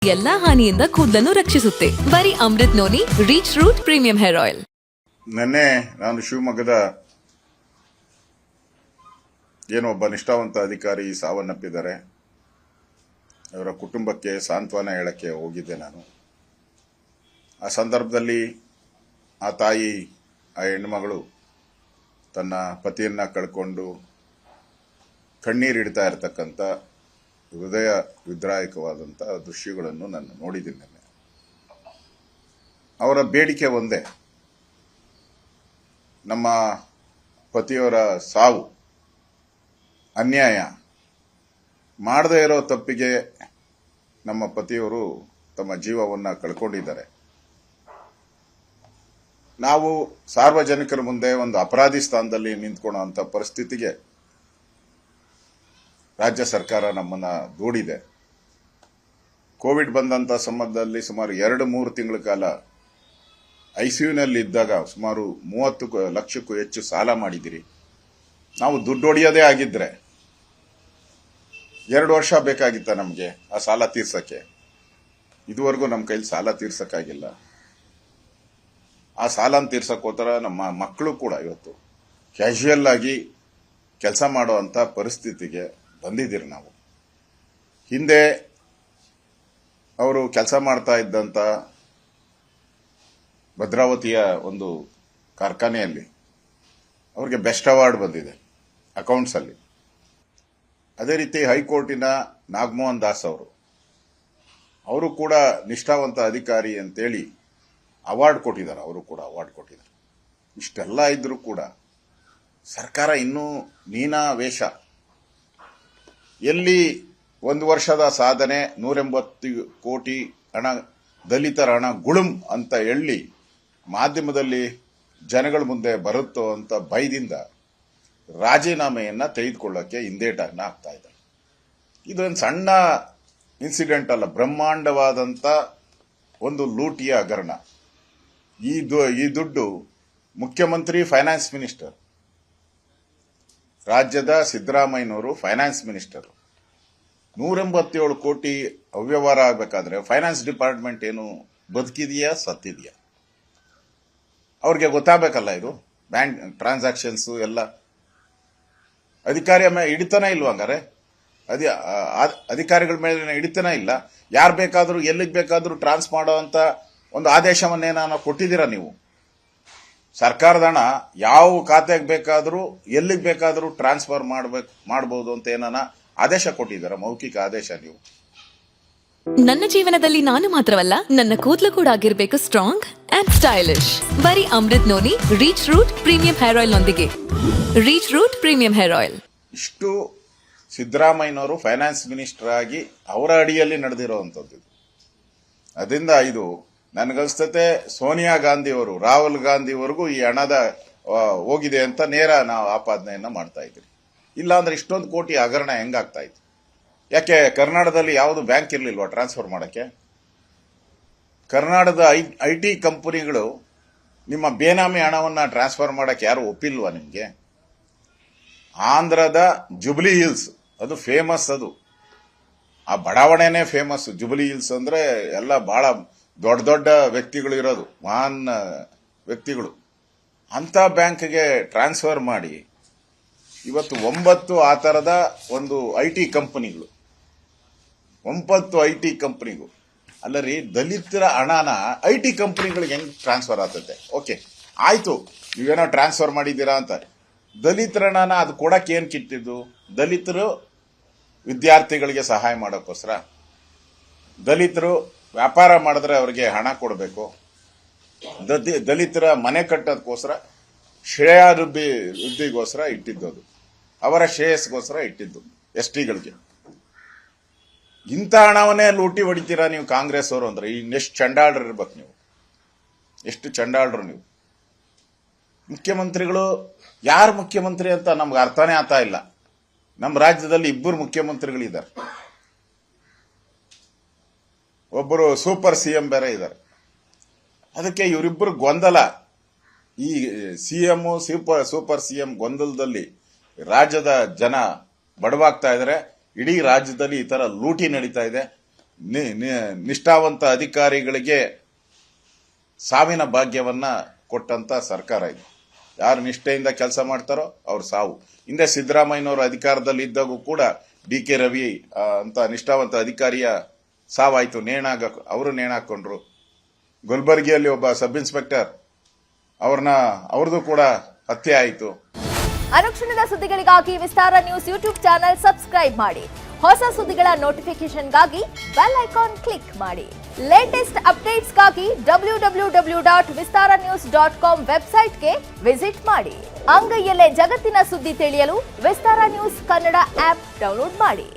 ಎಲ್ಲಾ ಹಾನಿಯಿಂದ ಕೂದಲನ್ನು ರಕ್ಷಿಸುತ್ತೆ. ಬರೀ Amrut noni reach root premium hair oil. ನಿನ್ನೆ ನಾನು ಶಿವಮೊಗ್ಗದ ಒಬ್ಬ ನಿಷ್ಠಾವಂತ ಅಧಿಕಾರಿ ಸಾವನ್ನಪ್ಪಿದ್ದಾರೆ. ಅವರ ಕುಟುಂಬಕ್ಕೆ ಸಾಂತ್ವನ ಹೇಳಕ್ಕೆ ಹೋಗಿದ್ದೆ ನಾನು. ಆ ಸಂದರ್ಭದಲ್ಲಿ ಆ ತಾಯಿ, ಆ ಹೆಣ್ಣುಮಗಳು ತನ್ನ ಪತಿಯನ್ನ ಕಳ್ಕೊಂಡು ಕಣ್ಣೀರಿಡ್ತಾ ಇರತಕ್ಕಂಥ ಹೃದಯ ವಿದ್ರಾಯಕವಾದಂಥ ದೃಶ್ಯಗಳನ್ನು ನಾನು ನೋಡಿದ್ದೀನಿ ನಿನ್ನೆ. ಅವರ ಬೇಡಿಕೆ ಒಂದೇ, ನಮ್ಮ ಪತಿಯವರ ಸಾವು ಅನ್ಯಾಯ. ಮಾಡದೇ ಇರೋ ತಪ್ಪಿಗೆ ನಮ್ಮ ಪತಿಯವರು ತಮ್ಮ ಜೀವವನ್ನು ಕಳ್ಕೊಂಡಿದ್ದಾರೆ. ನಾವು ಸಾರ್ವಜನಿಕರ ಮುಂದೆ ಒಂದು ಅಪರಾಧಿ ಸ್ಥಾನದಲ್ಲಿ ನಿಂತ್ಕೊಳ್ಳುವಂಥ ಪರಿಸ್ಥಿತಿಗೆ ರಾಜ್ಯ ಸರ್ಕಾರ ನಮ್ಮನ್ನ ದೂಡಿದೆ. ಕೋವಿಡ್ ಬಂದಂತ ಸಂದರ್ಭದಲ್ಲಿ ಸುಮಾರು 2-3 ತಿಂಗಳ ಕಾಲ ಐಸಿಯುನಲ್ಲಿ ಇದ್ದಾಗ ಸುಮಾರು 30 ಲಕ್ಷಕ್ಕೂ ಹೆಚ್ಚು ಸಾಲ ಮಾಡಿದಿರಿ. ನಾವು ದುಡ್ಡು ಹೊಡೆಯೋದೇ ಆಗಿದ್ರೆ 2 ವರ್ಷ ಬೇಕಾಗಿತ್ತ ನಮಗೆ ಆ ಸಾಲ ತೀರ್ಸಕ್ಕೆ. ಇದುವರೆಗೂ ನಮ್ಮ ಕೈಲಿ ಸಾಲ ತೀರ್ಸಕ್ಕಾಗಿಲ್ಲ. ಆ ಸಾಲನ ತೀರ್ಸಕ್ಕೋಸ್ಕರ ನಮ್ಮ ಮಕ್ಕಳು ಕೂಡ ಇವತ್ತು ಕ್ಯಾಶುಯಲ್ ಆಗಿ ಕೆಲಸ ಮಾಡುವಂತ ಪರಿಸ್ಥಿತಿಗೆ ಬಂದಿದ್ದೀರಿ. ನಾವು ಹಿಂದೆ ಅವರು ಕೆಲಸ ಮಾಡ್ತಾ ಇದ್ದಂತ ಭದ್ರಾವತಿಯ ಒಂದು ಕಾರ್ಖಾನೆಯಲ್ಲಿ ಅವ್ರಿಗೆ ಬೆಸ್ಟ್ ಅವಾರ್ಡ್ ಬಂದಿದೆ ಅಕೌಂಟ್ಸ್ ಅಲ್ಲಿ. ಅದೇ ರೀತಿ ಹೈಕೋರ್ಟಿನ ನಾಗಮೋಹನ್ ದಾಸ್ ಅವರು ಕೂಡ ನಿಷ್ಠಾವಂತ ಅಧಿಕಾರಿ ಅಂತೇಳಿ ಅವಾರ್ಡ್ ಕೊಟ್ಟಿದ್ದಾರೆ. ಅವರು ಕೂಡ ಅವಾರ್ಡ್ ಕೊಟ್ಟಿದ್ದಾರೆ. ಇಷ್ಟೆಲ್ಲ ಇದ್ರೂ ಕೂಡ ಸರ್ಕಾರ ಇನ್ನೂ ನೀನಾ ವೇಷ. ಎಲ್ಲಿ 1 ವರ್ಷದ ಸಾಧನೆ 180 ಕೋಟಿ ಹಣ, ದಲಿತರ ಹಣ ಗುಳುಂ ಅಂತ ಹೇಳಿ ಮಾಧ್ಯಮದಲ್ಲಿ ಜನಗಳ ಮುಂದೆ ಬರುತ್ತೋ ಅಂತ ಭಯದಿಂದ ರಾಜೀನಾಮೆಯನ್ನ ತೆಗೆದುಕೊಳ್ಳಕ್ಕೆ ಹಿಂದೇಟನ್ನ ಹಾಕ್ತಾ ಇದ್ದಾರೆ. ಇದೊಂದು ಸಣ್ಣ ಇನ್ಸಿಡೆಂಟ್ ಅಲ್ಲ, ಬ್ರಹ್ಮಾಂಡವಾದಂತ ಒಂದು ಲೂಟಿಯ ಹಗರಣ. ಈ ದುಡ್ಡು ಮುಖ್ಯಮಂತ್ರಿ, ಫೈನಾನ್ಸ್ ಮಿನಿಸ್ಟರ್, ರಾಜ್ಯದ ಸಿದ್ದರಾಮಯ್ಯನವರು ಫೈನಾನ್ಸ್ ಮಿನಿಸ್ಟರ್, 187 ಕೋಟಿ ಅವ್ಯವಹಾರ ಆಗಬೇಕಾದ್ರೆ ಫೈನಾನ್ಸ್ ಡಿಪಾರ್ಟ್ಮೆಂಟ್ ಏನು ಬದುಕಿದೆಯಾ ಸತ್ತಿದೆಯಾ? ಅವ್ರಿಗೆ ಗೊತ್ತಾಗಬೇಕಲ್ಲ. ಇದು ಬ್ಯಾಂಕ್ ಟ್ರಾನ್ಸಾಕ್ಷನ್ಸ್ ಎಲ್ಲ ಅಧಿಕಾರಿಯ ಮೇಲೆ ಹಿಡಿತಾನೆ ಇಲ್ವಾ? ಹಂಗಾರೆ ಅಧಿಕಾರಿಗಳ ಮೇಲೆ ಹಿಡಿತಾನೆ ಇಲ್ಲ. ಯಾರು ಬೇಕಾದ್ರೂ ಎಲ್ಲಿಗೆ ಬೇಕಾದ್ರೂ ಟ್ರಾನ್ಸ್ ಮಾಡುವಂತ ಒಂದು ಆದೇಶವನ್ನೇನಾನ ಕೊಟ್ಟಿದ್ದೀರಾ ನೀವು? ಸರ್ಕಾರದ ಹಣ ಯಾವ ಖಾತೆಗೆ ಬೇಕಾದ್ರೂ ಎಲ್ಲಿಗೆ ಬೇಕಾದ್ರೂ ಟ್ರಾನ್ಸ್ಫರ್ ಮಾಡಬಹುದು ಅಂತ ಏನಾನ ಆದೇಶ ಕೊಟ್ಟಿದ್ದೀರಾ? ಮೌಖಿಕ ಆದೇಶ ನೀವು? ನನ್ನ ಜೀವನದಲ್ಲಿ ನಾನು ಮಾತ್ರವಲ್ಲ, ನನ್ನ ಕೂದಲು ಕೂಡ ಆಗಿರ್ಬೇಕು ಸ್ಟ್ರಾಂಗ್ ಅಂಡ್ ಸ್ಟೈಲಿಶ್. ಬರೀ Amrut noni reach root premium hair oil ನೊಂದಿಗೆ. Reach root premium hair oil. ಇಷ್ಟು ಸಿದ್ದರಾಮಯ್ಯನವರು ಫೈನಾನ್ಸ್ ಮಿನಿಸ್ಟರ್ ಆಗಿ ಅವರ ಅಡಿಯಲ್ಲಿ ನಡೆದಿರುವಂತದ್ದು. ಅದರಿಂದ ಇದು ನನಗನ್ಸ್ತತೆ ಸೋನಿಯಾ ಗಾಂಧಿ ಅವರು, ರಾಹುಲ್ ಗಾಂಧಿ ಅವರಿಗೂ ಈ ಹಣದ ಹೋಗಿದೆ ಅಂತ ನೇರ ನಾವು ಆಪಾದನೆಯನ್ನ ಮಾಡ್ತಾ ಇದ್ರಿ. ಇಲ್ಲಾಂದ್ರೆ ಇಷ್ಟೊಂದು ಕೋಟಿ ಹಗರಣ ಹೆಂಗಾಗ್ತಾ ಇತ್ತು? ಯಾಕೆ ಕರ್ನಾಟಕದಲ್ಲಿ ಯಾವುದು ಬ್ಯಾಂಕ್ ಇರಲಿಲ್ವಾ ಟ್ರಾನ್ಸ್ಫರ್ ಮಾಡಕ್ಕೆ? ಕರ್ನಾಟಕದ IT ಕಂಪನಿಗಳು ನಿಮ್ಮ ಬೇನಾಮಿ ಹಣವನ್ನ ಟ್ರಾನ್ಸ್ಫರ್ ಮಾಡಕ್ಕೆ ಯಾರು ಒಪ್ಪಿಲ್ವಾ ನಿಮ್ಗೆ? ಆಂಧ್ರದ ಜುಬ್ಲಿ ಹಿಲ್ಸ್ ಅದು ಫೇಮಸ್. ಅದು ಆ ಬಡಾವಣೆನೇ ಫೇಮಸ್. ಜುಬ್ಲಿ ಹಿಲ್ಸ್ ಅಂದ್ರೆ ಎಲ್ಲ ಬಹಳ ದೊಡ್ಡ ದೊಡ್ಡ ವ್ಯಕ್ತಿಗಳು ಇರೋದು, ಮಹಾನ್ ವ್ಯಕ್ತಿಗಳು. ಅಂತ ಬ್ಯಾಂಕ್ಗೆ ಟ್ರಾನ್ಸ್ಫರ್ ಮಾಡಿ ಇವತ್ತು 9 ಆ ತರದ ಒಂದು IT ಕಂಪನಿಗಳು, 9 IT ಕಂಪನಿಗಳು. ಅಲ್ಲರಿ, ದಲಿತರ ಹಣನ IT ಕಂಪನಿಗಳಿಗೆ ಹೆಂಗ್ ಟ್ರಾನ್ಸ್ಫರ್ ಆಗ್ತದೆ? ಓಕೆ, ಆಯ್ತು, ನೀವೇನೋ ಟ್ರಾನ್ಸ್ಫರ್ ಮಾಡಿದ್ದೀರಾ ಅಂತ. ದಲಿತರ ಹಣನ ಅದು ಕೊಡಕ್ಕೆ ಏನ್ ಕಿಟ್ಟಿದ್ದು? ದಲಿತರು ವಿದ್ಯಾರ್ಥಿಗಳಿಗೆ ಸಹಾಯ ಮಾಡೋಕ್ಕೋಸ್ಕರ, ದಲಿತರು ವ್ಯಾಪಾರ ಮಾಡಿದ್ರೆ ಅವರಿಗೆ ಹಣ ಕೊಡಬೇಕು, ದಲಿತರ ಮನೆ ಕಟ್ಟೋದಕ್ಕೋಸ್ಕರ ಶ್ರೇಯಾಭಿವೃದ್ಧಿಗೋಸ್ಕರ ಇಟ್ಟಿದ್ದು, ಅದು ಅವರ ಶ್ರೇಯಸ್ಗೋಸ್ಕರ ಇಟ್ಟಿದ್ದು STಗಳಿಗೆ. ಇಂಥ ಹಣವನ್ನೇ ಲೂಟಿ ಹೊಡಿತೀರಾ ನೀವು ಕಾಂಗ್ರೆಸ್ ಅವರು ಅಂದ್ರೆ ಇನ್ನೆಷ್ಟು ಚಂಡಾಳರು ಇರ್ಬೇಕು ನೀವು? ಎಷ್ಟು ಚಂಡಾಳರು ನೀವು? ಮುಖ್ಯಮಂತ್ರಿಗಳು ಯಾರು ಮುಖ್ಯಮಂತ್ರಿ ಅಂತ ನಮ್ಗೆ ಅರ್ಥನೇ ಆಗ್ತಾ ಇಲ್ಲ. ನಮ್ಮ ರಾಜ್ಯದಲ್ಲಿ 2 ಮುಖ್ಯಮಂತ್ರಿಗಳಿದ್ದಾರೆ. ಒಬ್ಬರು ಸೂಪರ್ CM ಬೇರೆ ಇದ್ದಾರೆ. ಅದಕ್ಕೆ ಇವರಿಬ್ಬರು ಗೊಂದಲ. ಈ CM ಸೂಪರ್ CM ಗೊಂದಲದಲ್ಲಿ ರಾಜ್ಯದ ಜನ ಬಡವಾಗ್ತಾ ಇದ್ದಾರೆ. ಇಡೀ ರಾಜ್ಯದಲ್ಲಿ ಈ ತರ ಲೂಟಿ ನಡೀತಾ ಇದೆ. ನಿಷ್ಠಾವಂತ ಅಧಿಕಾರಿಗಳಿಗೆ ಸಾವಿನ ಭಾಗ್ಯವನ್ನ ಕೊಟ್ಟಂತ ಸರ್ಕಾರ ಇದು. ಯಾರು ನಿಷ್ಠೆಯಿಂದ ಕೆಲಸ ಮಾಡ್ತಾರೋ ಅವ್ರ ಸಾವು. ಹಿಂದೆ ಸಿದ್ದರಾಮಯ್ಯನವರು ಅಧಿಕಾರದಲ್ಲಿ ಇದ್ದಾಗೂ ಕೂಡ DK ರವಿ ಅಂತ ನಿಷ್ಠಾವಂತ ಅಧಿಕಾರಿಯ ಸಾವಾಯ್ತು. ಅವರು ನೇಣಾಕೊಂಡ್ರು. ಗುಲ್ಬರ್ಗಿಯಲ್ಲಿ ಒಬ್ಬ ಸಬ್ ಇನ್ಸ್ಪೆಕ್ಟರ್ ಅವ್ರದ್ದು ಕೂಡ ಹತ್ಯೆ ಆಯಿತು. ಅನುಕ್ಷಣದ ಸುದ್ದಿಗಳಿಗಾಗಿ ವಿಸ್ತಾರ ನ್ಯೂಸ್ ಯೂಟ್ಯೂಬ್ ಚಾನೆಲ್ ಸಬ್ಸ್ಕ್ರೈಬ್ ಮಾಡಿ. ಹೊಸ ಸುದ್ದಿಗಳ ನೋಟಿಫಿಕೇಶನ್ಗಾಗಿ ಬೆಲ್ ಐಕಾನ್ ಕ್ಲಿಕ್ ಮಾಡಿ. ಲೇಟೆಸ್ಟ್ ಅಪ್ಡೇಟ್ಸ್ಗಾಗಿ www.vistaranews.com ವೆಬ್ಸೈಟ್ಗೆ ವಿಸಿಟ್ ಮಾಡಿ. ಅಂಗೈಯಲ್ಲೇ ಜಗತ್ತಿನ ಸುದ್ದಿ ತಿಳಿಯಲು ವಿಸ್ತಾರ ನ್ಯೂಸ್ ಕನ್ನಡ ಆಪ್ ಡೌನ್ಲೋಡ್ ಮಾಡಿ.